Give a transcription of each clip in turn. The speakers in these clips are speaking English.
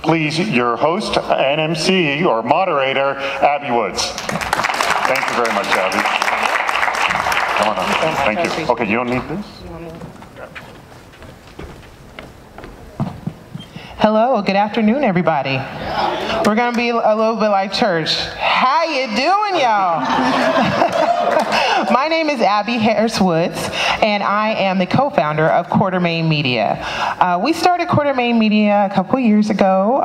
Please, your host and MC, or moderator, Abby Woods. Thank you very much, Abby. Come on up. Thank you. Okay, you don't need this? Hello, good afternoon, everybody. We're gonna be a little bit like church. How you doing, y'all? My name is Abby Harris Woods, and I am the co-founder of Quartermain Media. We started Quartermain Media a couple years ago,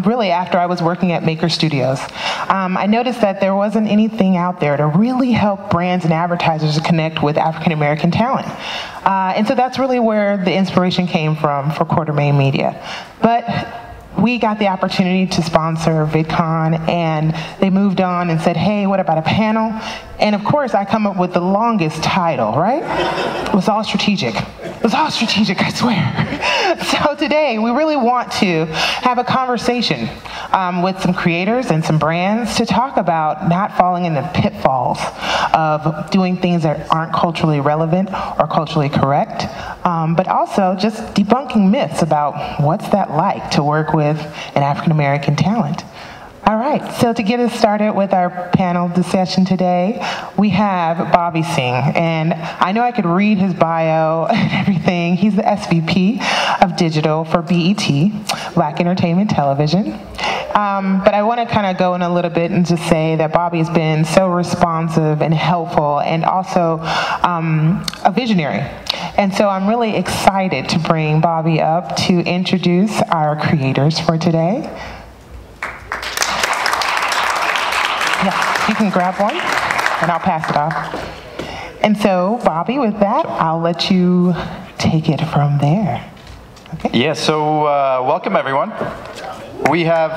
really after I was working at Maker Studios. I noticed that there wasn't anything out there to really help brands and advertisers to connect with African American talent. And so that's really where the inspiration came from for Quartermain Media. But we got the opportunity to sponsor VidCon, and they moved on and said, hey, what about a panel? And of course, I come up with the longest title, right? It was all strategic. It was all strategic, I swear. So today, we really want to have a conversation with some creators and some brands to talk about not falling in the pitfalls of doing things that aren't culturally relevant or culturally correct, but also just debunking myths about what's that like to work with an African American talent. All right, so to get us started with our panel discussion today, we have Bobby Singh, and I know I could read his bio and everything. He's the SVP of Digital for BET, Black Entertainment Television. But I want to kind of go in a little bit and just say that Bobby's been so responsive and helpful, and also a visionary. And so I'm really excited to bring Bobby up to introduce our creators for today. Yeah, you can grab one, and I'll pass it off. And so, Bobby, with that, I'll let you take it from there. Okay? Yeah, so welcome, everyone. We have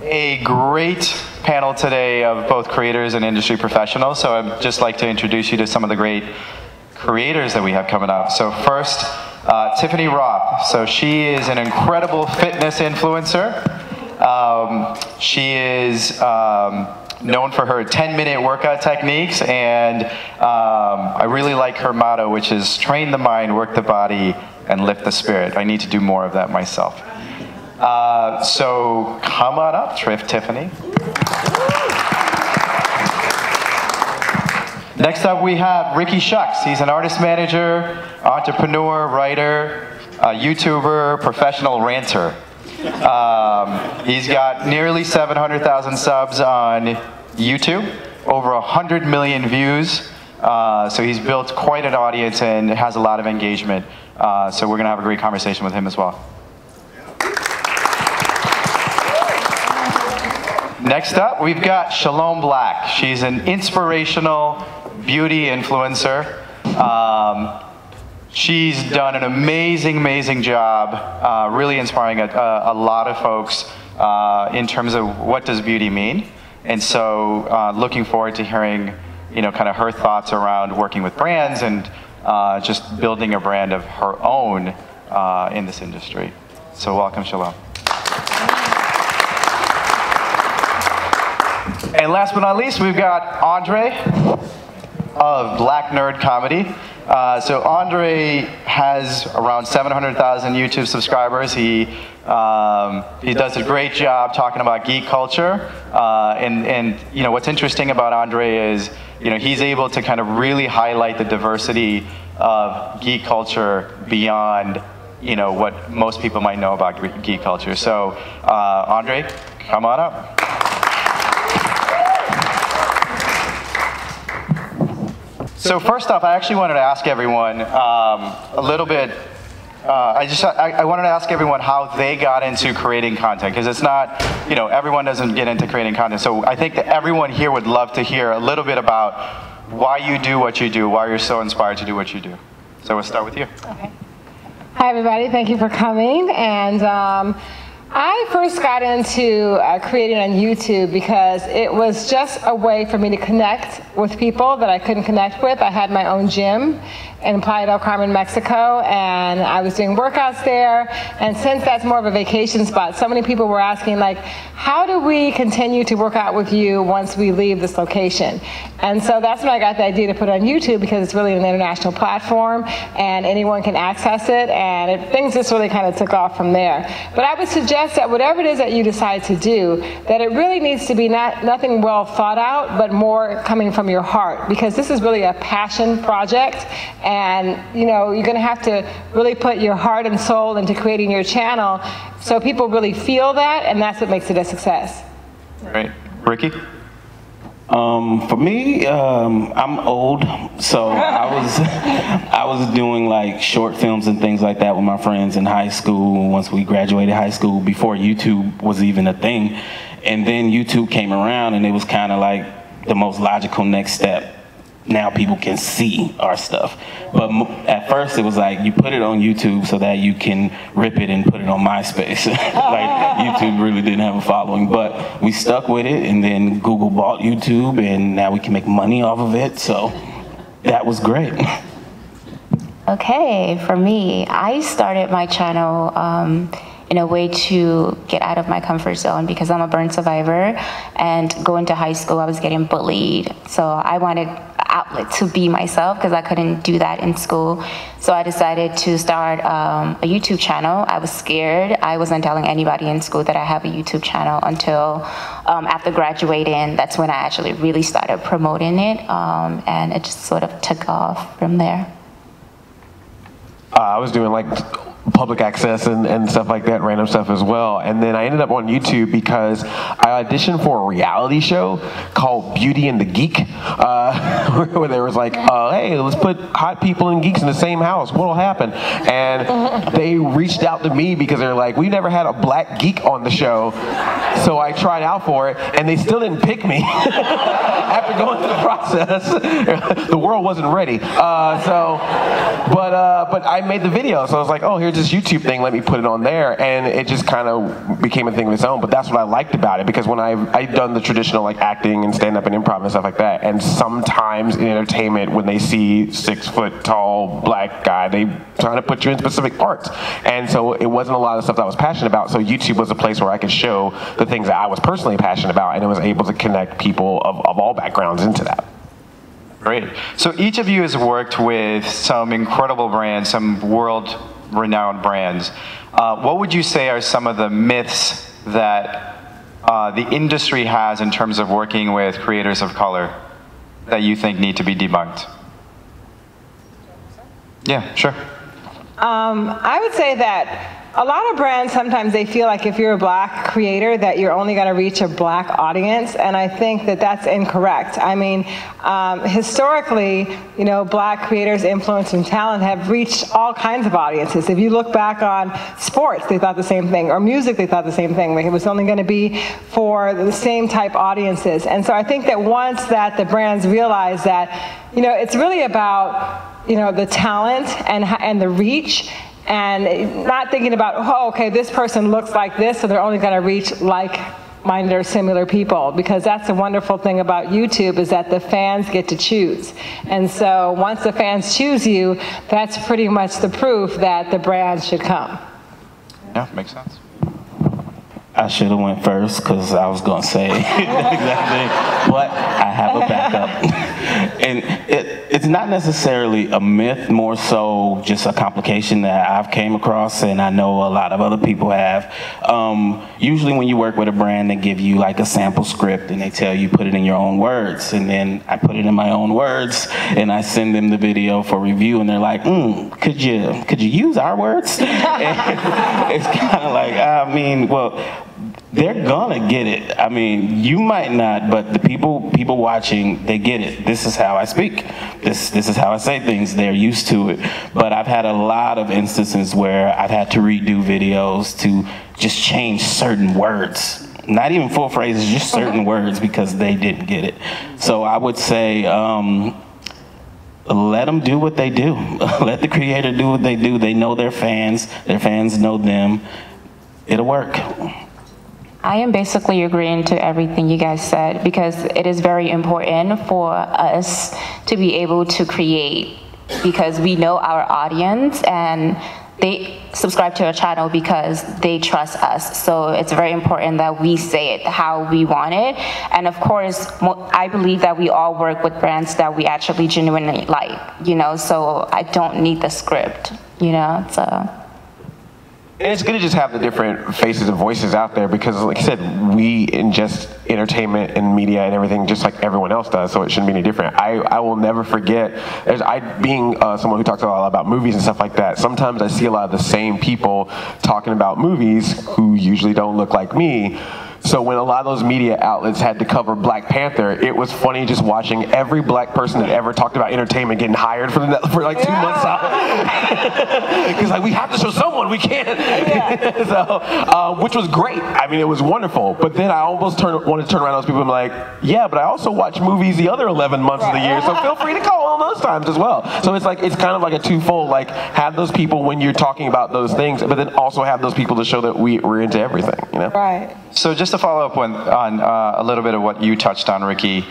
a great panel today of both creators and industry professionals, so I'd just like to introduce you to some of the great creators that we have coming up. So first, Tiffany Robb. So she is an incredible fitness influencer. She is known for her 10-minute workout techniques, and I really like her motto, which is train the mind, work the body, and lift the spirit. I need to do more of that myself. So come on up, Tiffany. Next up, we have Ricky Shucks. He's an artist manager, entrepreneur, writer, YouTuber, professional ranter. He's got nearly 700,000 subs on YouTube, over 100 million views. So he's built quite an audience and has a lot of engagement. So we're going to have a great conversation with him as well. Next up, we've got Shalom Blac. She's an inspirational beauty influencer. She's done an amazing job, really inspiring a lot of folks in terms of what does beauty mean. And so looking forward to hearing, kind of her thoughts around working with brands and just building a brand of her own in this industry. So welcome, Shalom. And last but not least, we've got Andre of Black Nerd Comedy. So Andre has around 700,000 YouTube subscribers. He does a great job talking about geek culture. And what's interesting about Andre is he's able to kind of really highlight the diversity of geek culture beyond what most people might know about geek culture. So Andre, come on up. So first off, I actually wanted to ask everyone a little bit. I wanted to ask everyone how they got into creating content, because it's not, everyone doesn't get into creating content. So I think that everyone here would love to hear a little bit about why you do what you do, why you're so inspired to do what you do. So we'll start with you. Okay. Hi everybody, thank you for coming. And I first got into creating on YouTube because it was just a way for me to connect with people that I couldn't connect with. I had my own gym, in Playa del Carmen, Mexico, and I was doing workouts there. And since that's more of a vacation spot, so many people were asking, like, how do we continue to work out with you once we leave this location? And so that's when I got the idea to put it on YouTube, because it's really an international platform and anyone can access it, and things just really kind of took off from there. But I would suggest that whatever it is that you decide to do, that it really needs to be nothing well thought out, but more coming from your heart, because this is really a passion project, and you know, you're going to have to really put your heart and soul into creating your channel so people really feel that, and that's what makes it a success. Right. Ricky? For me, I'm old, so I was doing like short films and things like that with my friends in high school, once we graduated high school, before YouTube was even a thing. And then YouTube came around, and it was kind of like the most logical next step. Now people can see our stuff. But at first it was like, you put it on YouTube so that you can rip it and put it on MySpace. Like, YouTube really didn't have a following, but we stuck with it, and then Google bought YouTube, and now we can make money off of it, so that was great. Okay, for me, I started my channel in a way to get out of my comfort zone, because I'm a burn survivor, and going to high school I was getting bullied, so I wanted outlet to be myself, because I couldn't do that in school. So I decided to start a YouTube channel. I was scared. I wasn't telling anybody in school that I have a YouTube channel until after graduating. That's when I actually really started promoting it, and it just sort of took off from there. I was doing like public access and stuff like that, random stuff as well. And then I ended up on YouTube because I auditioned for a reality show called Beauty and the Geek, where there was like, hey, let's put hot people and geeks in the same house. What'll happen? And they reached out to me because they're like, we never had a black geek on the show. So I tried out for it, and they still didn't pick me after going through the process. The world wasn't ready. But I made the video, so I was like, oh, here's this YouTube thing, let me put it on there, and it just kind of became a thing of its own. But that's what I liked about it, because when I'd done the traditional like acting and stand-up and improv and stuff like that, and sometimes in entertainment, when they see 6 foot tall black guy, they trying to put you in specific parts, and so it wasn't a lot of stuff that I was passionate about. So YouTube was a place where I could show the things that I was personally passionate about, and it was able to connect people of all backgrounds into that. Great. So each of you has worked with some incredible brands, some world-renowned brands. What would you say are some of the myths that the industry has in terms of working with creators of color that you think need to be debunked? Yeah, sure. I would say that a lot of brands, sometimes they feel like if you're a black creator that you're only going to reach a black audience, and I think that that's incorrect. I mean, historically, you know, black creators, influence, and talent have reached all kinds of audiences. If you look back on sports, they thought the same thing, or music, they thought the same thing. Like, it was only going to be for the same type audiences. And so I think that once that the brands realize that, you know, it's really about, you know, the talent and the reach, and not thinking about, oh, okay, this person looks like this, so they're only going to reach like-minded or similar people, because that's the wonderful thing about YouTube, is that the fans get to choose. And so once the fans choose you, that's pretty much the proof that the brand should come. Yeah, makes sense. I should have went first, because I was going to say exactly, but I have a backup. And it's not necessarily a myth, more so just a complication that I've came across, and I know a lot of other people have. Usually when you work with a brand, they give you like a sample script, and they tell you put it in your own words, and then I put it in my own words, and I send them the video for review, and they're like, could you use our words? And it's kind of like, I mean, well, they're gonna get it. I mean, you might not, but the people watching, they get it. This is how I speak. This is how I say things. They're used to it. But I've had a lot of instances where I've had to redo videos to just change certain words. Not even full phrases, just certain words, because they didn't get it. So I would say, let them do what they do. Let the creator do what they do. They know their fans know them. It'll work. I am basically agreeing to everything you guys said, because it is very important for us to be able to create because we know our audience and they subscribe to our channel because they trust us. So it's very important that we say it how we want it. And of course, I believe that we all work with brands that we actually genuinely like, you know, so I don't need the script, you know, so. And it's good to just have the different faces and voices out there because, like I said, we ingest entertainment and media and everything just like everyone else does, so it shouldn't be any different. I will never forget, being someone who talks a lot about movies and stuff like that, sometimes I see a lot of the same people talking about movies who usually don't look like me. So when a lot of those media outlets had to cover Black Panther, it was funny just watching every black person that ever talked about entertainment getting hired for like 2 months out. Because like we have to show someone, we can't. So, which was great. I mean, it was wonderful. But then I almost wanted to turn around to those people and be like, yeah, but I also watch movies the other 11 months of the year, so feel free to call on those times as well. So it's like, it's kind of like a twofold, like have those people when you're talking about those things, but then also have those people to show that we're into everything, you know? Right. So just to follow up on a little bit of what you touched on, Ricky,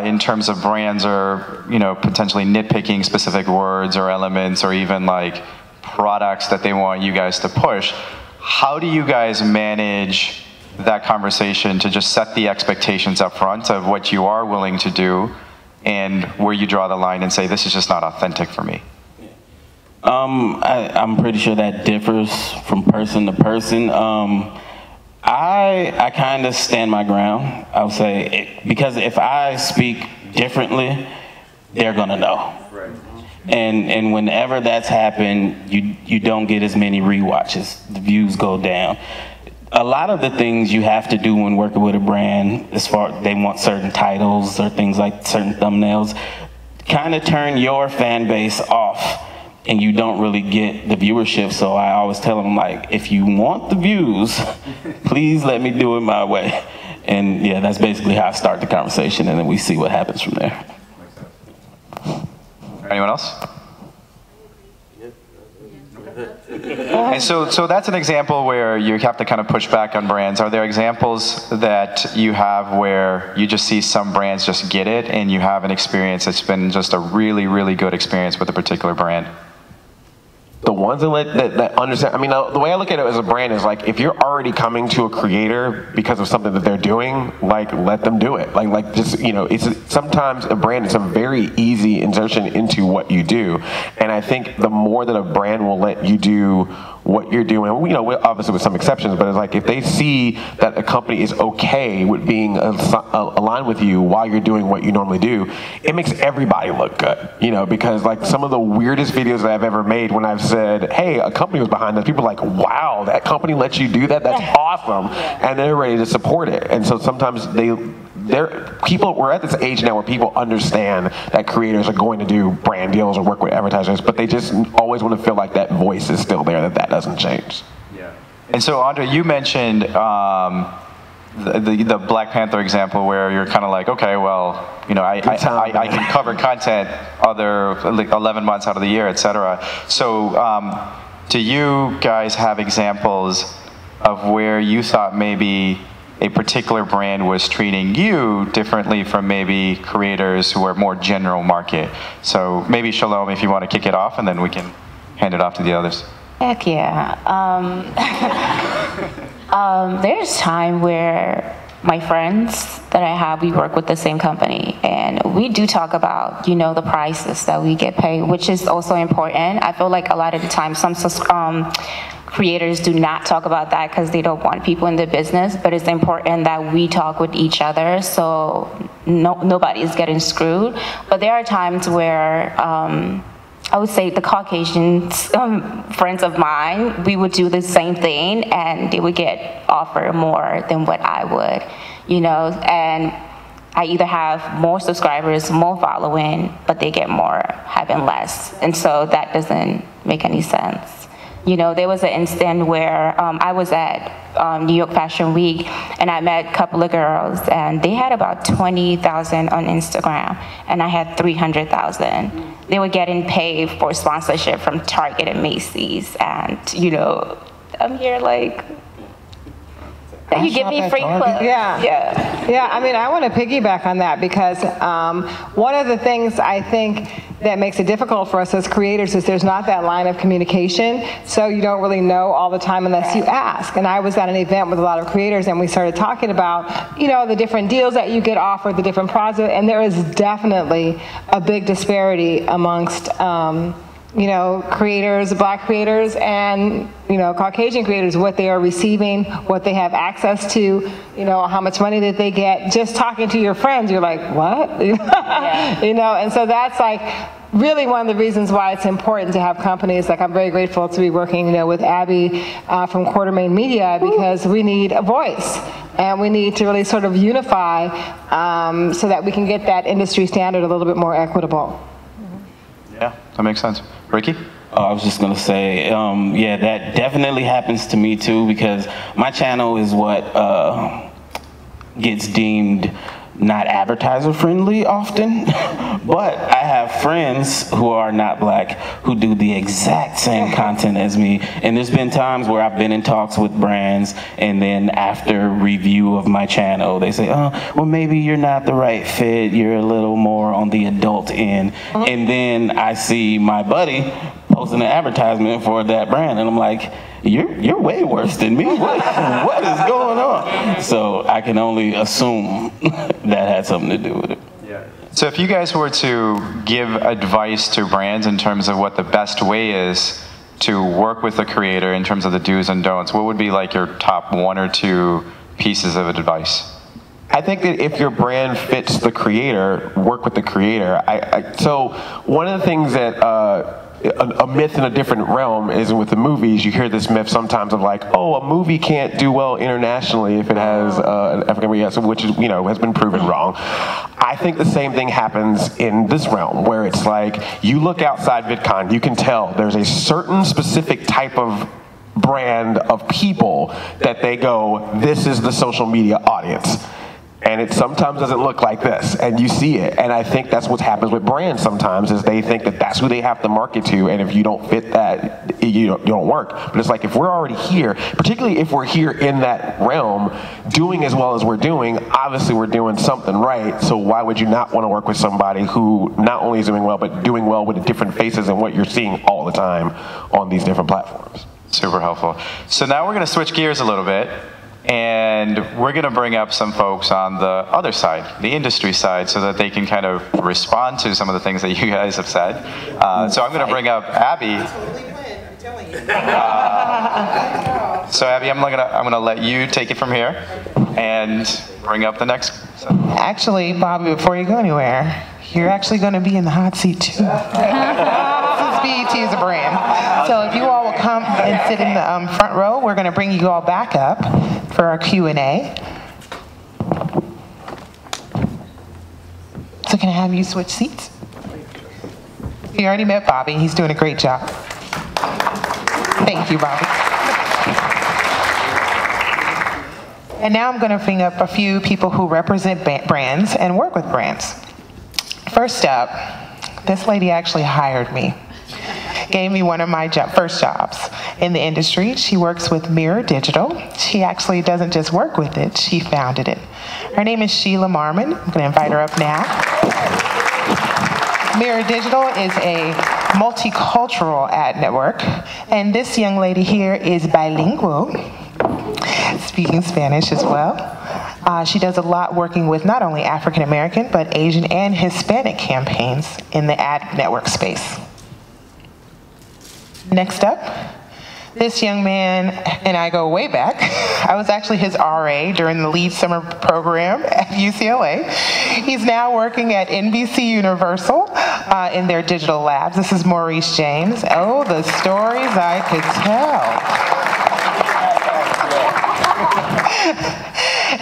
in terms of brands or, you know, potentially nitpicking specific words or elements or even like products that they want you guys to push, how do you guys manage that conversation to just set the expectations up front of what you are willing to do and where you draw the line and say, this is just not authentic for me? I'm pretty sure that differs from person to person. I kind of stand my ground, I would say, because if I speak differently, they're gonna know. Right. And whenever that's happened, you don't get as many rewatches. The views go down. A lot of the things you have to do when working with a brand, as far as they want certain titles or things like certain thumbnails, kind of turn your fan base off. And you don't really get the viewership, so I always tell them, like, if you want the views, please let me do it my way. And yeah, that's basically how I start the conversation, and then we see what happens from there. Anyone else? And so that's an example where you have to kind of push back on brands. Are there examples that you have where you just see some brands just get it and you have an experience that's been just a really, really good experience with a particular brand? The ones that understand, I mean, the way I look at it as a brand is like, if you're already coming to a creator because of something that they're doing, like, let them do it. Like just, you know, it's sometimes a brand is a very easy insertion into what you do. And I think the more that a brand will let you do what you're doing, you know, obviously with some exceptions, but it's like if they see that a company is okay with being aligned with you while you're doing what you normally do, it makes everybody look good, you know, because like some of the weirdest videos that I've ever made when I've said, hey, a company was behind this, people are like, wow, that company lets you do that? That's awesome. And they're ready to support it. And so sometimes we're at this age now where people understand that creators are going to do brand deals or work with advertisers, but they just always want to feel like that voice is still there, that doesn't change. Yeah. And so, Andre, you mentioned the Black Panther example where you're kind of like, okay, well, you know, I can cover content other like 11 months out of the year, etc. So, do you guys have examples of where you thought maybe a particular brand was treating you differently from maybe creators who are more general market? So maybe Shalom, if you want to kick it off, and then we can hand it off to the others. Heck yeah. There's time where my friends that I have, we work with the same company, and we do talk about, you know, the prices that we get paid, which is also important. I feel like a lot of the time some creators do not talk about that because they don't want people in the business, but it's important that we talk with each other so nobody is getting screwed. But there are times where I would say the Caucasian friends of mine, we would do the same thing and they would get offered more than what I would, you know, and I either have more subscribers, more following, but they get more having less. And so that doesn't make any sense. You know, there was an instant where I was at New York Fashion Week and I met a couple of girls and they had about 20,000 on Instagram and I had 300,000. They were getting paid for sponsorship from Target and Macy's, and, you know, I'm here like, You give me free clothes. Yeah. I mean, I want to piggyback on that because one of the things I think that makes it difficult for us as creators is there's not that line of communication, so you don't really know all the time unless you ask. And I was at an event with a lot of creators, and we started talking about, you know, the different deals that you get offered, the different projects, and there is definitely a big disparity amongst you know, creators, Black creators, and, you know, Caucasian creators, what they are receiving, what they have access to, you know, how much money that they get. Just talking to your friends, you're like, what? You know, and so that's like really one of the reasons why it's important to have companies. Like, I'm very grateful to be working, you know, with Abby from Quartermain Media, because we need a voice. And we need to really sort of unify so that we can get that industry standard a little bit more equitable. Yeah, that makes sense. Ricky? I was just gonna say, yeah, that definitely happens to me too, because my channel is what gets deemed not advertiser friendly often, but I have friends who are not Black who do the exact same content as me, and there's been times where I've been in talks with brands, and then after review of my channel they say, oh, well, maybe you're not the right fit, you're a little more on the adult end, and then I see my buddy posting an advertisement for that brand, and I'm like, you're way worse than me. What is going on? So I can only assume that had something to do with it. Yeah. So if you guys were to give advice to brands in terms of what the best way is to work with a creator in terms of the do's and don'ts, what would be like your top 1 or 2 pieces of advice? I think that if your brand fits the creator, work with the creator. So one of the things that a myth in a different realm is with the movies, you hear this myth sometimes of like, oh, a movie can't do well internationally if it has an African American, which is, you know, has been proven wrong. I think the same thing happens in this realm, where it's like, you look outside VidCon, you can tell there's a certain specific type of brand of people that they go, this is the social media audience. And it sometimes doesn't look like this, and you see it. And I think that's what happens with brands sometimes, is they think that that's who they have to market to, and if you don't fit that, you don't work. But it's like, if we're already here, particularly if we're here in that realm, doing as well as we're doing, obviously we're doing something right, so why would you not want to work with somebody who not only is doing well, but doing well with the different faces and what you're seeing all the time on these different platforms? Super helpful. So now we're going to switch gears a little bit, and we're going to bring up some folks on the other side, the industry side, so that they can kind of respond to some of the things that you guys have said. So I'm going to bring up Abby. So Abby, I'm going to let you take it from here and bring up the next. Actually, Bobby, before you go anywhere, you're actually going to be in the hot seat too. BET is a brand. So if you all will come and sit in the front row, we're going to bring you all back up for our Q&A. So can I have you switch seats? You already met Bobby. He's doing a great job. Thank you, Bobby. And now I'm going to bring up a few people who represent brands and work with brands. First up, this lady actually hired me. Gave me one of my first jobs in the industry. She works with Mirror Digital. She actually doesn't just work with it, she founded it. Her name is Sheila Marmon. I'm gonna invite her up now. Mirror Digital is a multicultural ad network, and this young lady here is bilingual, speaking Spanish as well. She does a lot working with not only African American, but Asian and Hispanic campaigns in the ad network space. Next up, this young man and I go way back. I was actually his RA during the lead summer program at UCLA. He's now working at NBC Universal in their digital labs. This is Maurice James. Oh, the stories I could tell.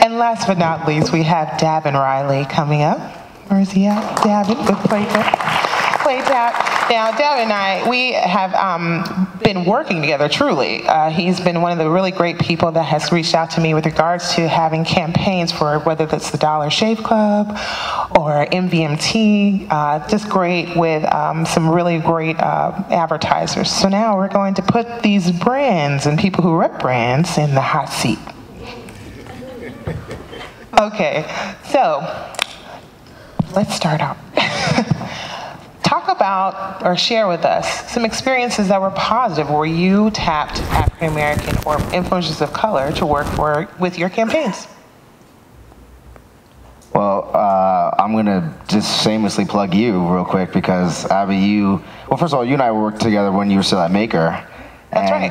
And last but not least, we have Davon Riley coming up. Where is he at? Davin with Playtap. Now, Davin and I, we have been working together, truly. He's been one of the really great people that has reached out to me with regards to having campaigns for whether that's the Dollar Shave Club or MVMT, just great with some really great advertisers. So now we're going to put these brands and people who rep brands in the hot seat. Okay, so let's start out. Talk about or share with us some experiences that were positive where you tapped African American or influencers of color to work with your campaigns. Well, I'm gonna just shamelessly plug you real quick because Abby, well, first of all, you and I worked together when you were still at Maker. That's right.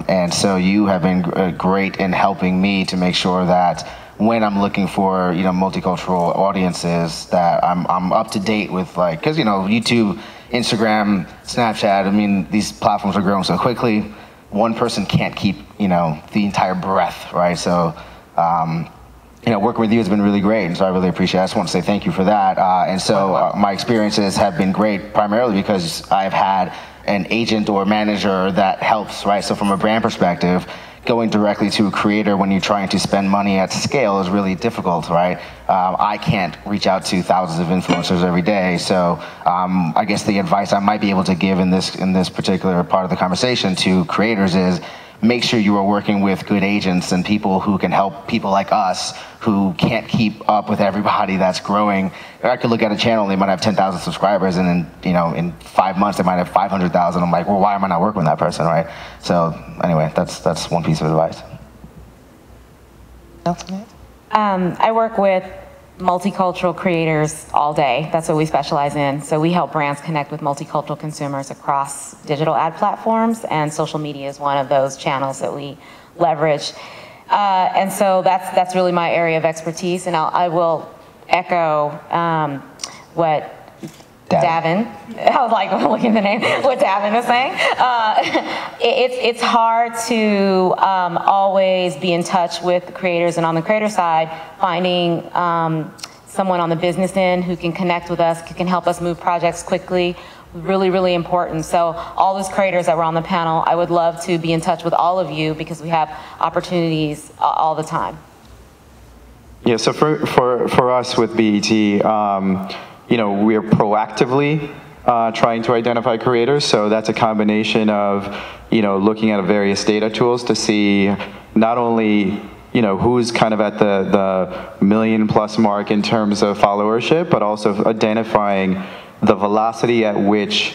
And so you have been great in helping me to make sure that when I'm looking for, multicultural audiences, that I'm up to date with, like, because, YouTube, Instagram, Snapchat, I mean, these platforms are growing so quickly. One person can't keep, the entire breadth, right? So, working with you has been really great, and so I really appreciate it. I just want to say thank you for that. And so my experiences have been great primarily because I've had an agent or manager that helps, right? So from a brand perspective, going directly to a creator when you're trying to spend money at scale is really difficult, right? I can't reach out to thousands of influencers every day, so I guess the advice I might be able to give in this particular part of the conversation to creators is make sure you are working with good agents and people who can help people like us who can't keep up with everybody that's growing. I could look at a channel, they might have 10,000 subscribers, and then, in 5 months they might have 500,000. I'm like, well, why am I not working with that person, right? So anyway, that's one piece of advice. I work with multicultural creators all day. That's what we specialize in. So we help brands connect with multicultural consumers across digital ad platforms, and social media is one of those channels that we leverage. And so that's really my area of expertise, and I will echo what Davin, I was like looking at the name, what Davin is saying. It's hard to always be in touch with the creators, and on the creator side, finding someone on the business end who can connect with us, who can help us move projects quickly, really, really important. So all those creators that were on the panel, I would love to be in touch with all of you because we have opportunities all the time. Yeah, so for us with BET, we're proactively trying to identify creators. So that's a combination of, looking at various data tools to see not only, who's kind of at the million+ mark in terms of followership, but also identifying the velocity at which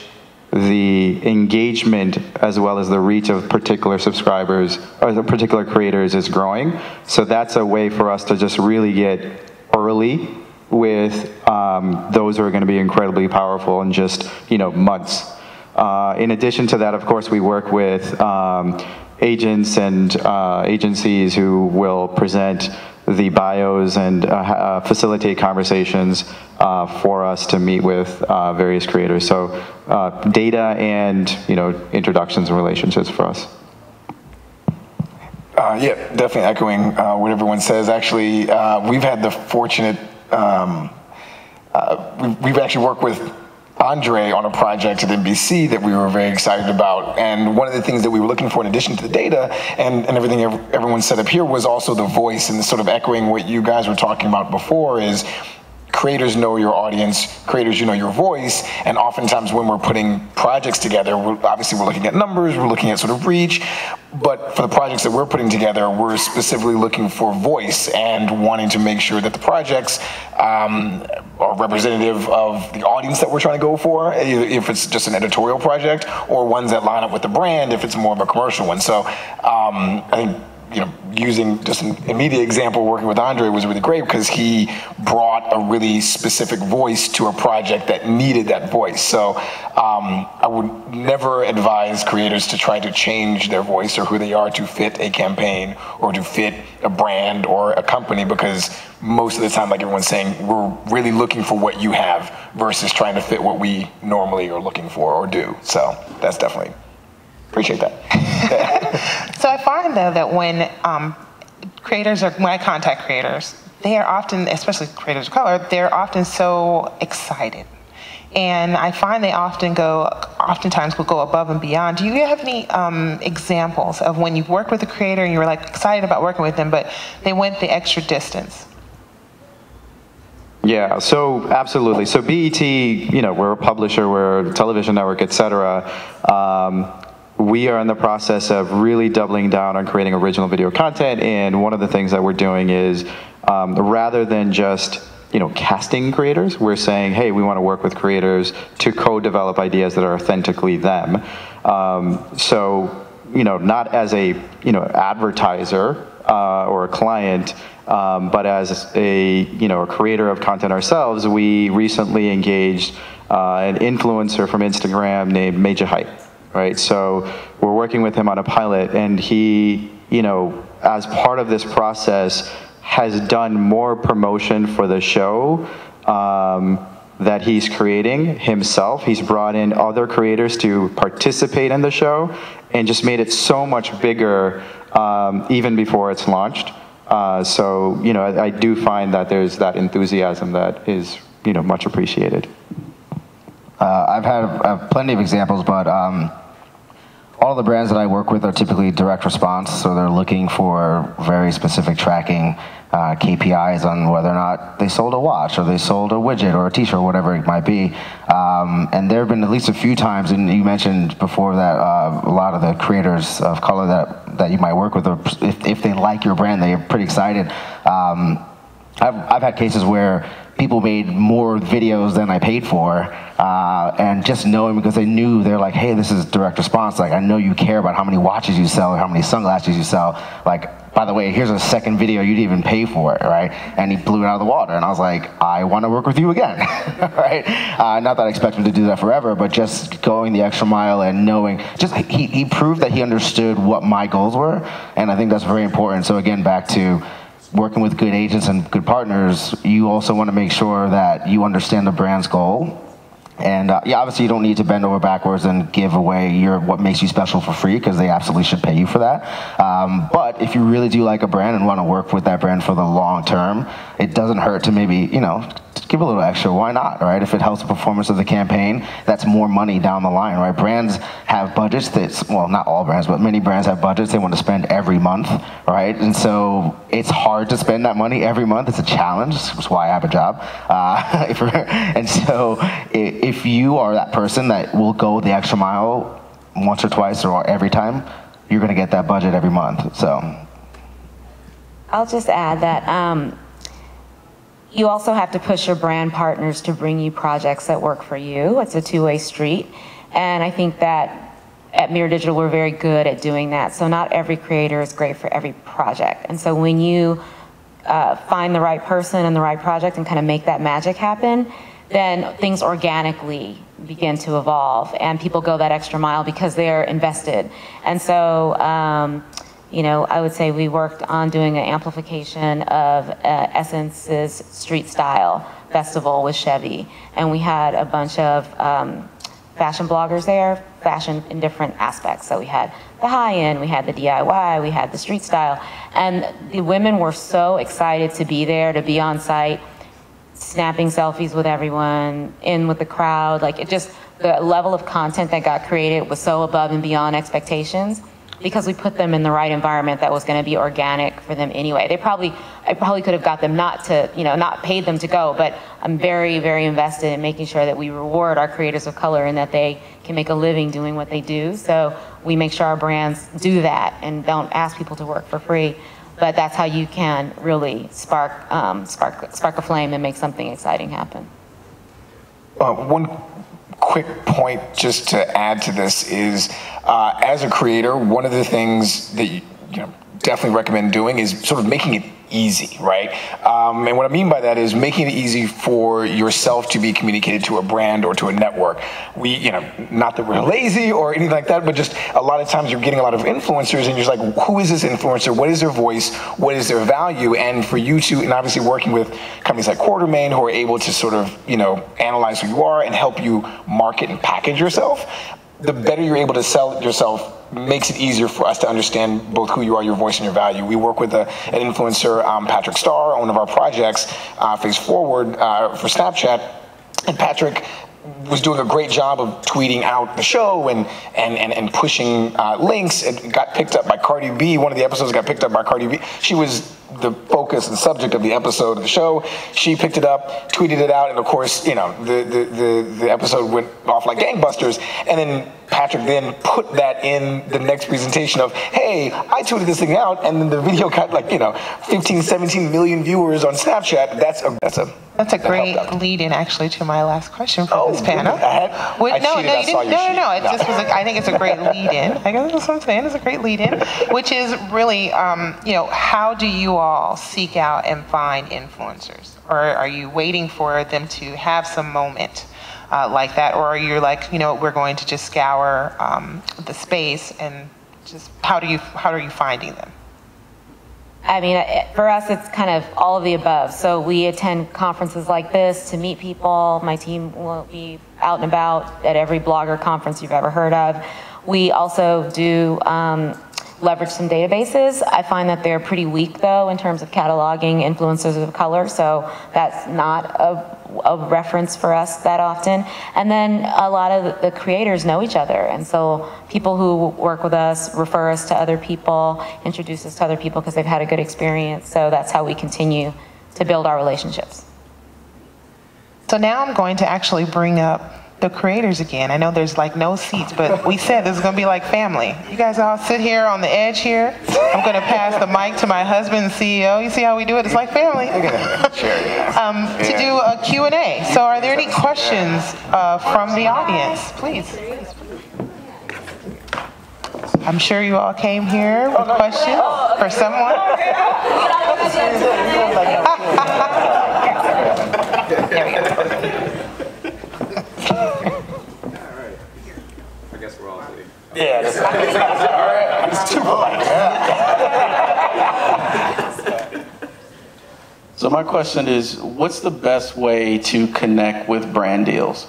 the engagement as well as the reach of particular subscribers or the particular creators is growing. So that's a way for us to just really get early with those who are going to be incredibly powerful in just months. In addition to that, of course, we work with agents and agencies who will present the bios and facilitate conversations for us to meet with various creators. So data and introductions and relationships for us. Yeah, definitely echoing what everyone says. Actually, we've had the fortunate we've actually worked with Andre on a project at NBC that we were very excited about. And one of the things that we were looking for in addition to the data and everything everyone set up here was also the voice, and sort of echoing what you guys were talking about before is creators know your audience, creators, your voice, and oftentimes when we're putting projects together, obviously we're looking at numbers, we're looking at sort of reach, but for the projects that we're putting together, we're specifically looking for voice and wanting to make sure that the projects are representative of the audience that we're trying to go for, if it's just an editorial project, or ones that line up with the brand if it's more of a commercial one. So I think using just an immediate example, working with Andre was really great because he brought a really specific voice to a project that needed that voice. So I would never advise creators to try to change their voice or who they are to fit a campaign or to fit a brand or a company, because most of the time, like everyone's saying, we're really looking for what you have versus trying to fit what we normally are looking for or do. So that's definitely, appreciate that. So I find though that when when I contact creators, they are often, especially creators of color, they're often so excited. And I find they oftentimes will go above and beyond. Do you have any examples of when you've worked with a creator and you were like excited about working with them, but they went the extra distance? Yeah, so absolutely. So BET, we're a publisher, we're a television network, et cetera. we are in the process of really doubling down on creating original video content, and one of the things that we're doing is rather than just casting creators, we're saying, hey, we want to work with creators to co-develop ideas that are authentically them. So not as a advertiser or a client, but as a creator of content ourselves. We recently engaged an influencer from Instagram named Major Hype, right? So we're working with him on a pilot, and he, as part of this process, has done more promotion for the show that he's creating himself. He's brought in other creators to participate in the show and just made it so much bigger even before it's launched. So, I do find that there's that enthusiasm that is, much appreciated. I've had plenty of examples, but all the brands that I work with are typically direct response, so they're looking for very specific tracking KPIs on whether or not they sold a watch or they sold a widget or a t-shirt or whatever it might be. And there have been at least a few times, and you mentioned before that a lot of the creators of color that you might work with, if they like your brand, they're pretty excited. I've had cases where people made more videos than I paid for, and just knowing, because they knew, they're like, hey, this is direct response, like, I know you care about how many watches you sell or how many sunglasses you sell, like, by the way, here's a second video, you didn't even pay for it, right? And he blew it out of the water, and I was like, I want to work with you again, right? Not that I expect him to do that forever, but just going the extra mile and knowing, just he proved that he understood what my goals were, and I think that's very important. So again, back to working with good agents and good partners, you also want to make sure that you understand the brand's goal. And yeah, obviously you don't need to bend over backwards and give away what makes you special for free, because they absolutely should pay you for that. But if you really do like a brand and want to work with that brand for the long term, it doesn't hurt to maybe, give a little extra. Why not, right? If it helps the performance of the campaign, that's more money down the line, right? Brands have budgets well, not all brands, but many brands have budgets they want to spend every month, right? And so it's hard to spend that money every month. It's a challenge. That's why I have a job. And so if you are that person that will go the extra mile once or twice or every time, you're going to get that budget every month. So I'll just add that you also have to push your brand partners to bring you projects that work for you. It's a two-way street. And I think that at Mirror Digital, we're very good at doing that. So not every creator is great for every project. And so when you find the right person and the right project and kind of make that magic happen, then things organically begin to evolve, and people go that extra mile because they're invested. And so, I would say we worked on doing an amplification of Essence's Street Style Festival with Chevy, and we had a bunch of fashion bloggers there, fashion in different aspects. So we had the high-end, we had the DIY, we had the street style, and the women were so excited to be there, to be on site, snapping selfies with everyone, in with the crowd. Like, it just, the level of content that got created was so above and beyond expectations, because we put them in the right environment that was going to be organic for them anyway. I probably could have got them not paid them to go, but I'm very, very invested in making sure that we reward our creators of color and that they can make a living doing what they do. So we make sure our brands do that and don't ask people to work for free. But that's how you can really spark a flame and make something exciting happen. One quick point just to add to this is, as a creator, one of the things that you definitely recommend doing is sort of making it easy, right? And what I mean by that is making it easy for yourself to be communicated to a brand or to a network. Not that we're lazy or anything like that, but just a lot of times you're getting a lot of influencers and you're just like, who is this influencer? What is their voice? What is their value? And for you to, and obviously working with companies like Quartermain who are able to sort of, analyze who you are and help you market and package yourself, the better you're able to sell yourself makes it easier for us to understand both who you are, your voice, and your value. We work with an influencer, Patrick Starr, on one of our projects, Face Forward, for Snapchat, and Patrick was doing a great job of tweeting out the show and pushing links. It got picked up by Cardi B. One of the episodes got picked up by Cardi B. She was the focus and subject of the episode of the show. She picked it up, tweeted it out, and of course, the episode went off like gangbusters. And then Patrick then put that in the next presentation of, hey, I tweeted this thing out, and then the video got like, 15, 17 million viewers on Snapchat. That's a great lead-in, actually, to my last question for this panel. No, you didn't. No. It just was. I think it's a great lead-in. I guess that's what I'm saying. It's a great lead-in, which is really, how do you all seek out and find influencers, or are you waiting for them to have some moment like that, or are you like, we're going to just scour the space, and just how are you finding them? I mean, for us, it's kind of all of the above. So we attend conferences like this to meet people. My team will be out and about at every blogger conference you've ever heard of. We also do leverage some databases. I find that they're pretty weak, though, in terms of cataloging influencers of color, so that's not a reference for us that often. And then a lot of the creators know each other, and so people who work with us refer us to other people, introduce us to other people because they've had a good experience, so that's how we continue to build our relationships. So now I'm going to actually bring up the creators again. I know there's like no seats, but we said this is gonna be like family. You guys all sit here on the edge here. I'm gonna pass the mic to my husband and CEO. You see how we do it? It's like family. To do a Q&A. So are there any questions from the audience? Please. I'm sure you all came here with questions for someone. There we go. Yeah, that's all right. It's too polite. So my question is, what's the best way to connect with brand deals?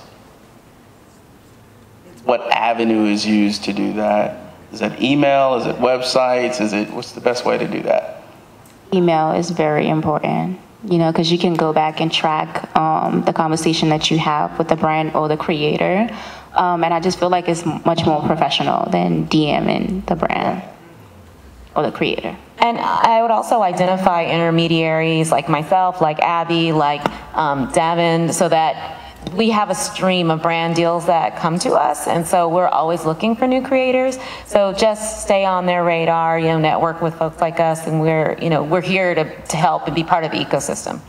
What avenue is used to do that? Is it email? Is it websites? What's the best way to do that? Email is very important, because you can go back and track the conversation that you have with the brand or the creator. And I just feel like it's much more professional than DMing the brand or the creator. And I would also identify intermediaries like myself, like Abby, like Davin, so that we have a stream of brand deals that come to us, and so we're always looking for new creators. So just stay on their radar, network with folks like us, and we're here to help and be part of the ecosystem.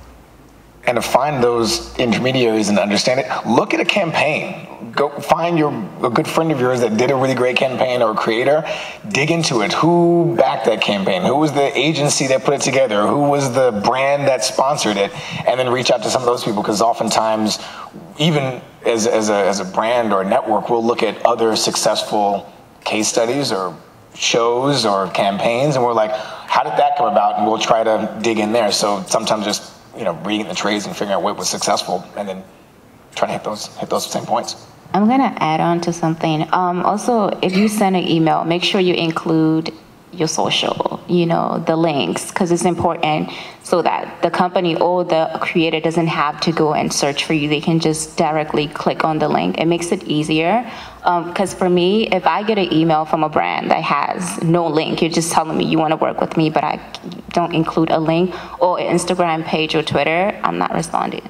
And to find those intermediaries and understand it, look at a campaign. Go find a good friend of yours that did a really great campaign, or a creator. Dig into it. Who backed that campaign? Who was the agency that put it together? Who was the brand that sponsored it? And then reach out to some of those people, because oftentimes, even as a brand or a network, we'll look at other successful case studies or shows or campaigns, and we're like, how did that come about? And we'll try to dig in there. So sometimes just reading the trades and figuring out what was successful, and then trying to hit those same points. I'm gonna add on to something. Also, if you send an email, make sure you include your social, the links, because it's important so that the company or the creator doesn't have to go and search for you. They can just directly click on the link. It makes it easier. Because for me, if I get an email from a brand that has no link, you're just telling me you want to work with me, but I don't include a link or an Instagram page or Twitter, I'm not responding,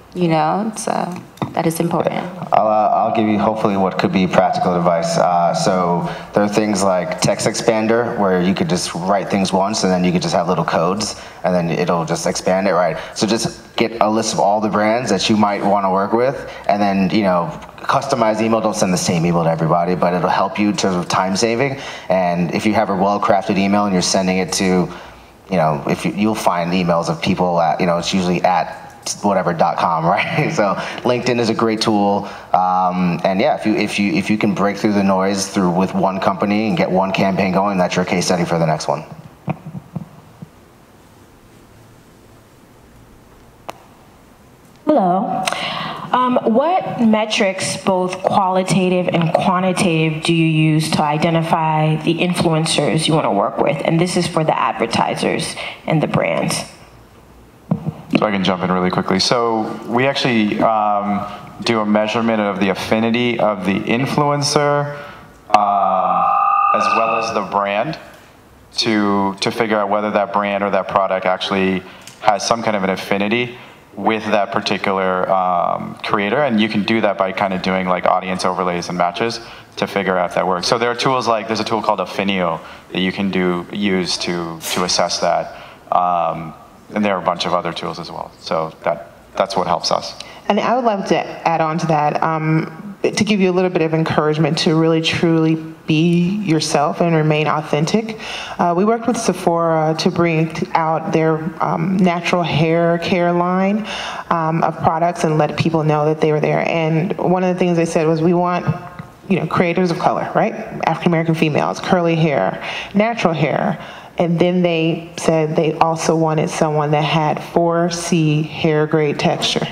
so that is important. I'll give you hopefully what could be practical advice. So there are things like Text Expander, where you could just write things once and then you could just have little codes and then it'll just expand it, right? So just get a list of all the brands that you might want to work with, and then, customized email. Don't send the same email to everybody, but it'll help you in terms of time saving. And if you have a well-crafted email and you're sending it to, you'll find emails of people at, it's usually at whatever.com, right? So LinkedIn is a great tool, and yeah, if you can break through the noise with one company and get one campaign going, that's your case study for the next one. Hello. What metrics, both qualitative and quantitative, do you use to identify the influencers you want to work with? And this is for the advertisers and the brands. So I can jump in really quickly. So we actually do a measurement of the affinity of the influencer as well as the brand to figure out whether that brand or that product actually has some kind of an affinity. with that particular creator, and you can do that by kind of doing like audience overlays and matches to figure out if that works. So there are tools like, there's a tool called Affinio that you can use to assess that, and there are a bunch of other tools as well. So that's what helps us. And I would love to add on to that, to give you a little bit of encouragement to really truly be yourself and remain authentic. We worked with Sephora to bring out their natural hair care line of products and let people know that they were there. And one of the things they said was, we want, creators of color, right? African American females, curly hair, natural hair. And then they said they also wanted someone that had 4C hair grade texture.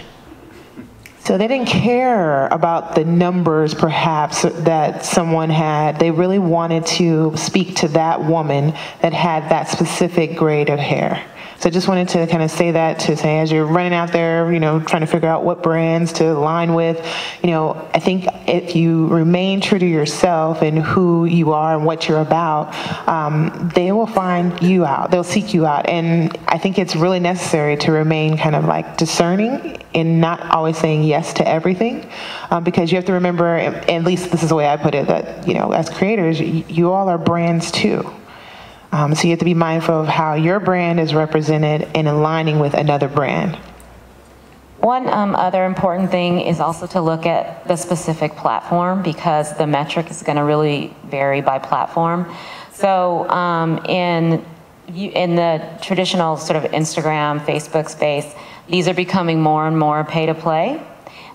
So they didn't care about the numbers, perhaps, that someone had. They really wanted to speak to that woman that had that specific grade of hair. So I just wanted to kind of say that, to say, as you're running out there, trying to figure out what brands to align with, I think if you remain true to yourself and who you are and what you're about, they will find you out. They'll seek you out. And I think it's really necessary to remain kind of like discerning and not always saying yes to everything, because you have to remember, at least this is the way I put it, that, as creators, you all are brands too. So you have to be mindful of how your brand is represented and aligning with another brand. One other important thing is also to look at the specific platform, because the metric is going to really vary by platform. So in the traditional sort of Instagram, Facebook space, these are becoming more and more pay to play.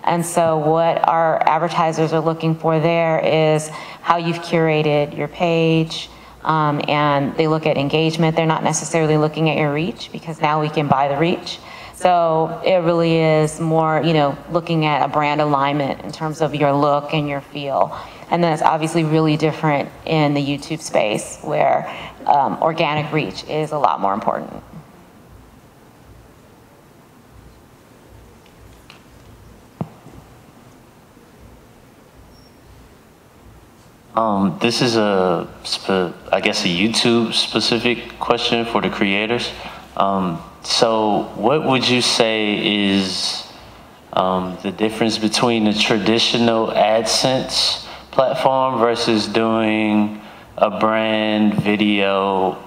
And so what our advertisers are looking for there is how you've curated your page, and they look at engagement. They're not necessarily looking at your reach, because now we can buy the reach. So it really is more, looking at a brand alignment in terms of your look and your feel. And then it's obviously really different in the YouTube space, where organic reach is a lot more important. This is I guess a YouTube specific question for the creators. So what would you say is the difference between the traditional AdSense platform versus doing a brand video,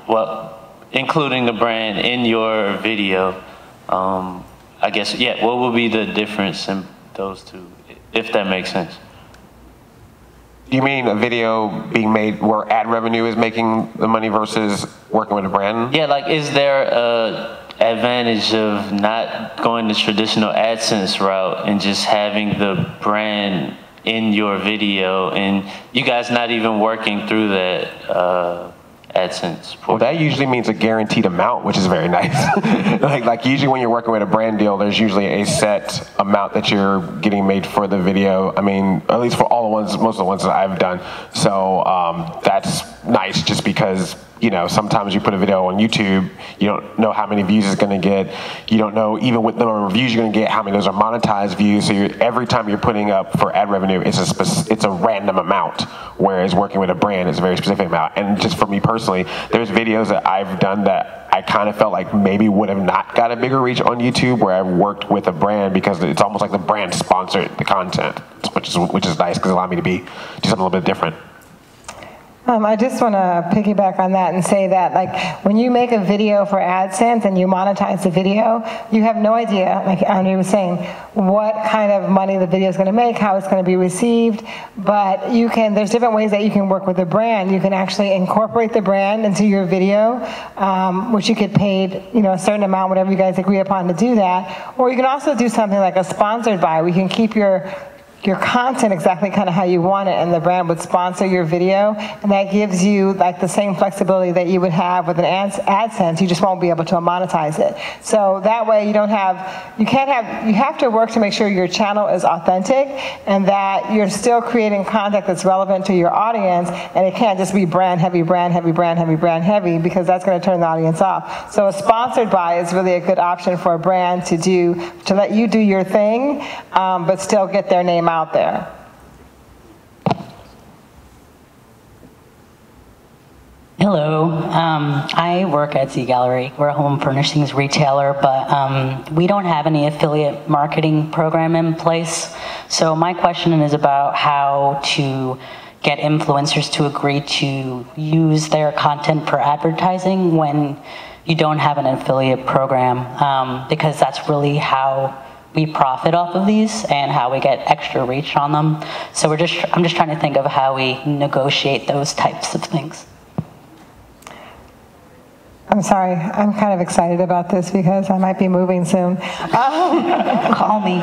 including the brand in your video? I guess, what would be the difference in those two, if that makes sense? Do you mean a video being made where ad revenue is making the money versus working with a brand? Yeah, like, is there a advantage of not going the traditional AdSense route and just having the brand in your video, and you guys not even working through that AdSense? Well, that usually means a guaranteed amount, which is very nice. like usually when you're working with a brand deal, there's usually a set amount that you're getting made for the video. I mean, at least for all the ones, most of the ones that I've done. So that's nice, just because, sometimes you put a video on YouTube, you don't know how many views it's going to get. You don't know, even with the number of views you're going to get, how many of those are monetized views. So every time you're putting up for ad revenue, it's a random amount, whereas working with a brand is a very specific amount. And just for me personally, there's videos that I've done that I kind of felt like maybe would have not got a bigger reach on YouTube, where I've worked with a brand, because it's almost like the brand sponsored the content, which is nice, because it allowed me to do something a little bit different. I just want to piggyback on that and say that, like, when you make a video for AdSense and you monetize the video, you have no idea, like Andre was saying, what kind of money the video is going to make, how it's going to be received. But there's different ways that you can work with a brand. You can actually incorporate the brand into your video, which you get paid, a certain amount, whatever you guys agree upon to do that. Or you can also do something like a sponsored buy, where you can keep your content exactly kind of how you want it, and the brand would sponsor your video, and that gives you like the same flexibility that you would have with an AdSense. You just won't be able to monetize it. So that way you have to work to make sure your channel is authentic and that you're still creating content that's relevant to your audience, and it can't just be brand heavy, brand heavy, brand heavy, brand heavy, because that's going to turn the audience off. So a sponsored buy is really a good option for a brand to let you do your thing, but still get their name out there. Hello, I work at Z Gallery. We're a home furnishings retailer, but we don't have any affiliate marketing program in place. So my question is about how to get influencers to agree to use their content for advertising when you don't have an affiliate program, because that's really how we profit off of these and how we get extra reach on them. So I'm just trying to think of how we negotiate those types of things. I'm sorry, I'm kind of excited about this because I might be moving soon. Call me.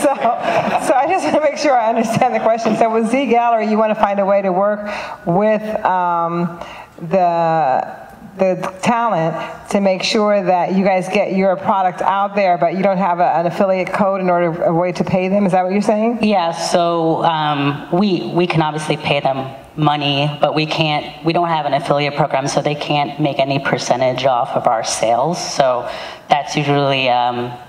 So I just want to make sure I understand the question. So with Z Gallery, you want to find a way to work with the talent to make sure that you guys get your product out there, but you don't have an affiliate code in order a way to pay them. Is that what you're saying? Yeah. So we can obviously pay them money, but we don't have an affiliate program, so they can't make any percentage off of our sales. So that's usually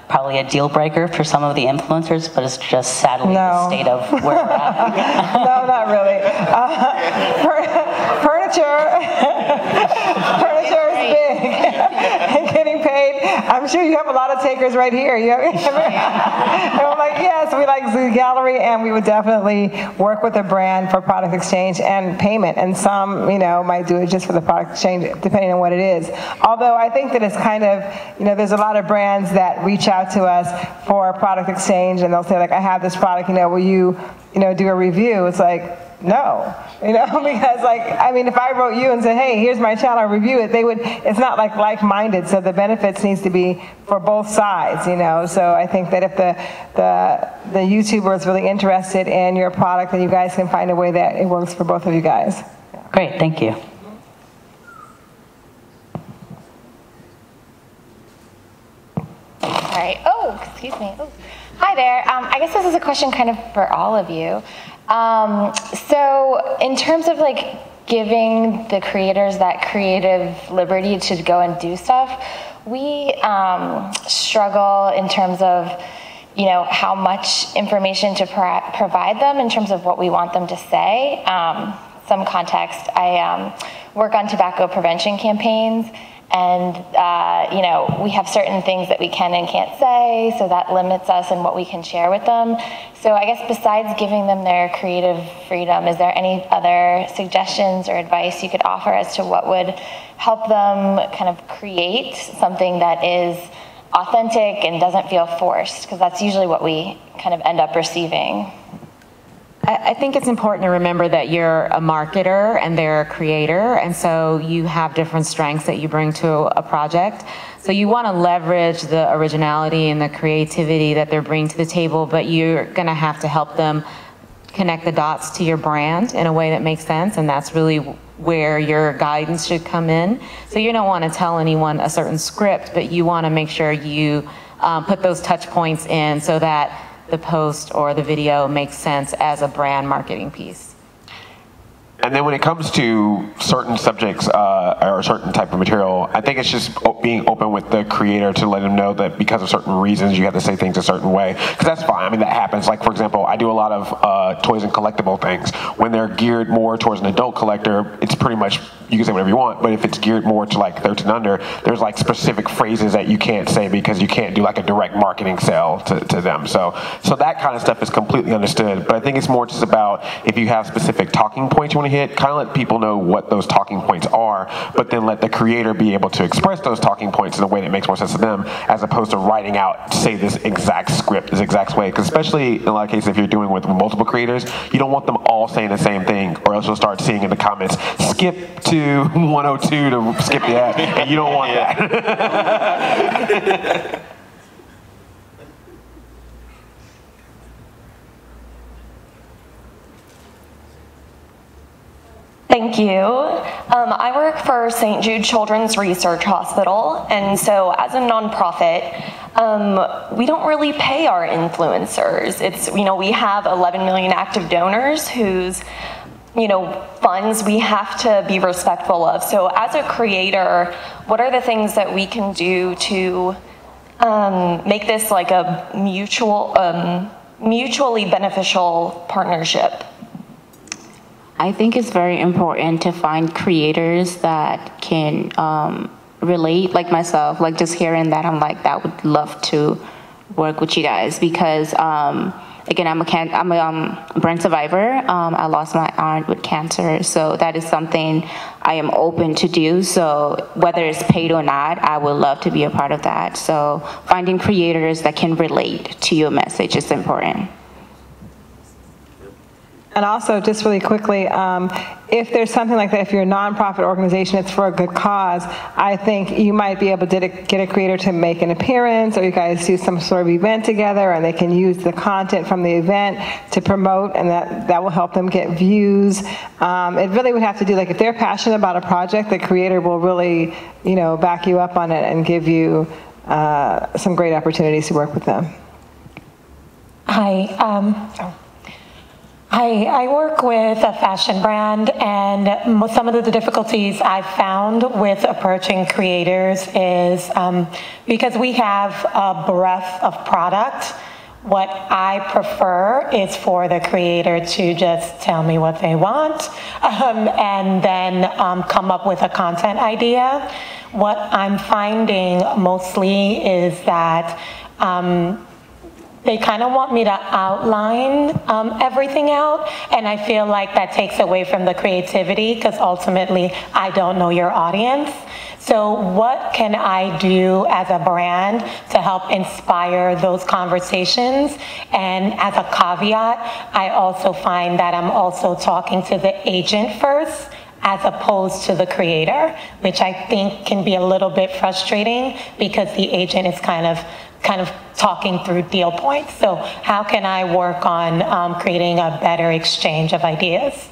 probably a deal breaker for some of the influencers, but it's just sadly the state of where we're at. No, not really. Furniture is big and getting paid. I'm sure you have a lot of takers right here. And I'm like, yes, we like Z Gallery, and we would definitely work with a brand for product exchange and payment. And some, might do it just for the product exchange, depending on what it is. Although I think that it's kind of, there's a lot of brands that reach out to us for product exchange, and they'll say, like, I have this product, will you, do a review? It's like, no, because if I wrote you and said, hey, here's my channel, review it, it's not like-minded, so the benefits needs to be for both sides, so I think that if the YouTuber is really interested in your product, then you guys can find a way that it works for both of you guys. Great, thank you. All right, excuse me. Oh. Hi there, I guess this is a question kind of for all of you. So in terms of giving the creators that creative liberty to go and do stuff, we struggle in terms of how much information to provide them in terms of what we want them to say. Some context, I work on tobacco prevention campaigns, and we have certain things that we can and can't say, so that limits us in what we can share with them. So I guess besides giving them their creative freedom, is there any other suggestions or advice you could offer as to what would help them kind of create something that is authentic and doesn't feel forced? Because that's usually what we kind of end up receiving. I think it's important to remember that you're a marketer and they're a creator, and so you have different strengths that you bring to a project. So you want to leverage the originality and the creativity that they're bringing to the table, but you're going to have to help them connect the dots to your brand in a way that makes sense, and that's really where your guidance should come in. So you don't want to tell anyone a certain script, but you want to make sure you put those touch points in so that the post or the video makes sense as a brand marketing piece. And then when it comes to certain subjects or a certain type of material, I think it's just being open with the creator to let them know that because of certain reasons you have to say things a certain way. Because that's fine. I mean, that happens. Like, for example, I do a lot of toys and collectible things. When they're geared more towards an adult collector, it's pretty much, you can say whatever you want, but if it's geared more to 13 under, there's specific phrases that you can't say because you can't do a direct marketing sale to them. So that kind of stuff is completely understood. But I think it's more just about if you have specific talking points you want to hit, kind of let people know what those talking points are, but then let the creator be able to express those talking points in a way that makes more sense to them, as opposed to writing out, say, this exact script, this exact way. Because especially in a lot of cases, if you're doing with multiple creators, you don't want them all saying the same thing, or else you'll start seeing in the comments, skip to 102 to skip the ad, and you don't want that. Thank you. I work for St. Jude Children's Research Hospital, and so as a nonprofit, we don't really pay our influencers. It's, we have 11 million active donors whose, funds we have to be respectful of. So as a creator, what are the things that we can do to make this like a mutually beneficial partnership? I think it's very important to find creators that can relate, like myself, like just hearing that, I'm like, that would love to work with you guys because, again, I'm a brain survivor. I lost my aunt with cancer, so that is something I am open to do. So whether it's paid or not, I would love to be a part of that. So finding creators that can relate to your message is important. And also, just really quickly, if there's something like that, if you're a nonprofit organization, it's for a good cause, I think you might be able to get a creator to make an appearance, or you guys do some sort of event together, and they can use the content from the event to promote, and that will help them get views. It really would have to do, like, if they're passionate about a project, the creator will really, back you up on it and give you some great opportunities to work with them. Hi. I work with a fashion brand, and some of the difficulties I've found with approaching creators is because we have a breadth of product, what I prefer is for the creator to just tell me what they want and then come up with a content idea. What I'm finding mostly is that they kind of want me to outline everything out, and I feel like that takes away from the creativity because ultimately I don't know your audience. So what can I do as a brand to help inspire those conversations? And as a caveat, I also find that I'm also talking to the agent first as opposed to the creator, which I think can be a little bit frustrating because the agent is kind of talking through deal points. So how can I work on creating a better exchange of ideas?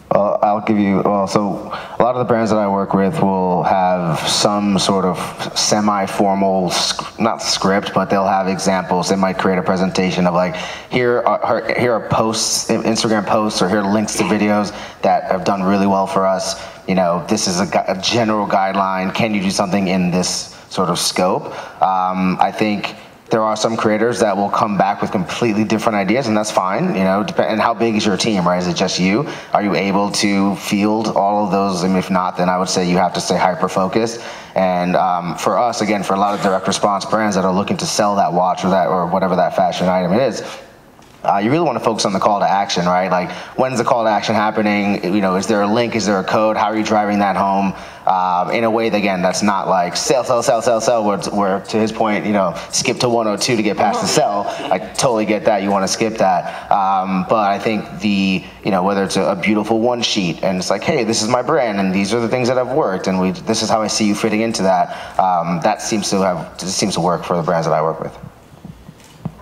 Well, I'll give you, so a lot of the brands that I work with will have some sort of semi-formal, not script, but they'll have examples. They might create a presentation of like, here are posts, Instagram posts, or here are links to videos that have done really well for us. This is a general guideline. Can you do something in this sort of scope? I think there are some creators that will come back with completely different ideas, and that's fine. And how big is your team, right? Is it just you? Are you able to field all of those? And if not, then I would say you have to stay hyper-focused. And for us, again, for a lot of direct response brands that are looking to sell that watch or whatever that fashion item is, you really want to focus on the call to action, right? Like, when's the call to action happening? Is there a link? Is there a code? How are you driving that home? In a way that, again, that's not like sell, where to his point, skip to 102 to get past the sell. I totally get that. You want to skip that. But I think whether it's a beautiful one sheet and it's like, hey, this is my brand and these are the things that have worked and this is how I see you fitting into that. That seems to work for the brands that I work with.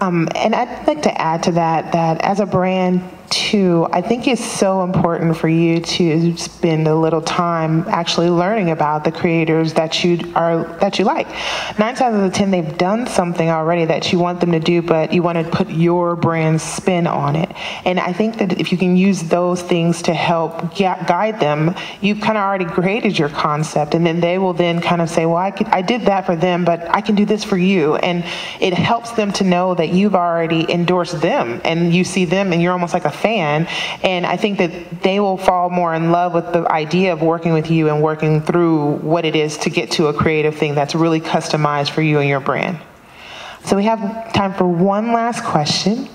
And I'd like to add to that as a brand too, I think it's so important for you to spend a little time actually learning about the creators that you like. 9 times out of 10, they've done something already that you want them to do, but you want to put your brand's spin on it. And I think that if you can use those things to help guide them, you've kind of already created your concept, and then they will then kind of say, well, I did that for them, but I can do this for you. And it helps them to know that you've already endorsed them, and you see them, and you're almost like a fan. And I think that they will fall more in love with the idea of working with you and working through what it is to get to a creative thing that's really customized for you and your brand. So we have time for one last question.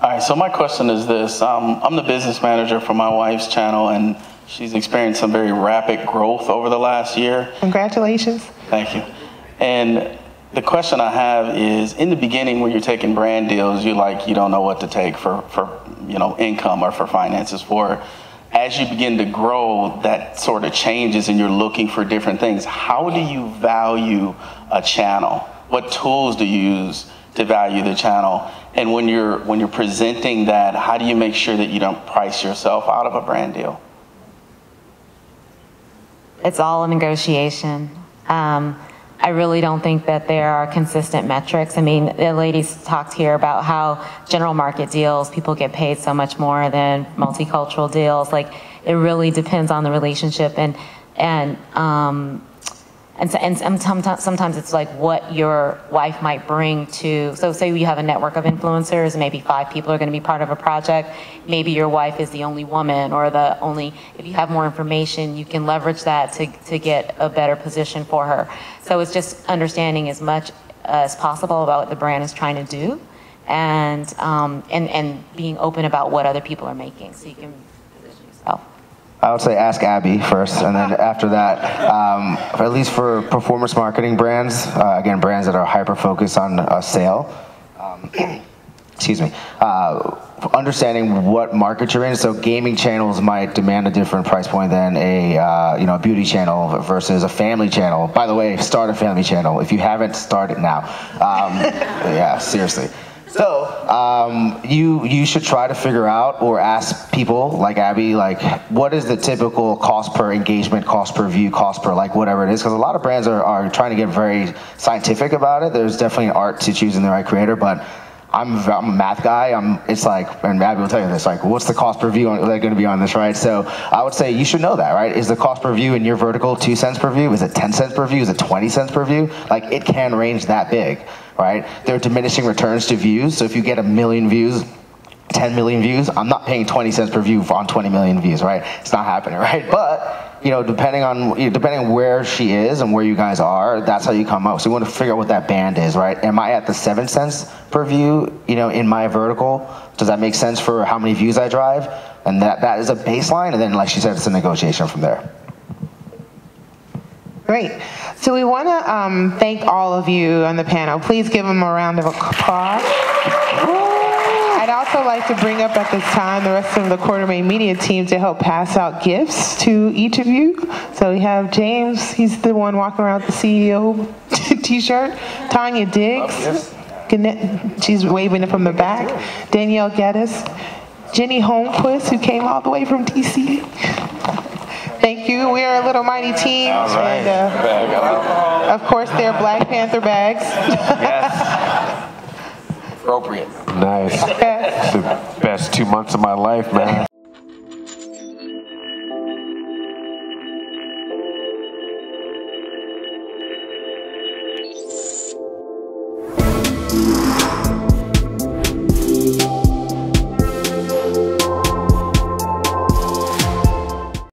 All right, so my question is this. I'm the business manager for my wife's channel, and she's experienced some very rapid growth over the last year. Congratulations. Thank you. And the question I have is, in the beginning when you're taking brand deals, you don't know what to take for income or for finances for. As you begin to grow, that sort of changes and you're looking for different things. How do you value a channel? What tools do you use to value the channel? And when you're presenting that, how do you make sure that you don't price yourself out of a brand deal? It's all a negotiation. I really don't think that there are consistent metrics. I mean, the ladies talked here about how general market deals, people get paid so much more than multicultural deals. Like, it really depends on the relationship. And And sometimes it's like what your wife might bring to, so say you have a network of influencers and maybe 5 people are going to be part of a project. Maybe your wife is the only woman or the only, if you have more information, you can leverage that to get a better position for her. So it's just understanding as much as possible about what the brand is trying to do and being open about what other people are making so you can position yourself. I would say ask Abby first, and then after that, at least for performance marketing brands, again, brands that are hyper-focused on a sale, excuse me, understanding what market you're in. So gaming channels might demand a different price point than a beauty channel versus a family channel. By the way, start a family channel. If you haven't, start it now. Yeah, seriously. So you should try to figure out or ask people like Abby, like, what is the typical cost per engagement, cost per view, cost per like whatever it is? Because a lot of brands are trying to get very scientific about it. There's definitely an art to choosing the right creator, but I'm a math guy. It's like, and Abby will tell you this, like, what's the cost per view going to be on this, right? So I would say you should know that, right? Is the cost per view in your vertical 2 cents per view? Is it 10 cents per view? Is it 20 cents per view? Like, it can range that big, right? There are diminishing returns to views. So if you get 1 million views, 10 million views, I'm not paying 20 cents per view on 20 million views, right? It's not happening, right? But depending on where she is and where you guys are, that's how you come up. So you want to figure out what that band is, right? Am I at the 7 cents per view, in my vertical? Does that make sense for how many views I drive? And that is a baseline, and then, like she said, it's a negotiation from there. Great. So we want to thank all of you on the panel. Please give them a round of applause. I'd also like to bring up at this time the rest of the Quartermain Media team to help pass out gifts to each of you. So we have James, he's the one walking around with the CEO t-shirt. Tanya Diggs, she's waving it from the back. Danniele Gettis. Jenny Holmquist, who came all the way from DC. Thank you. We are a little mighty team. Right. And of course, they're Black Panther bags. Yes. Appropriate. Nice. It's the best 2 months of my life, man.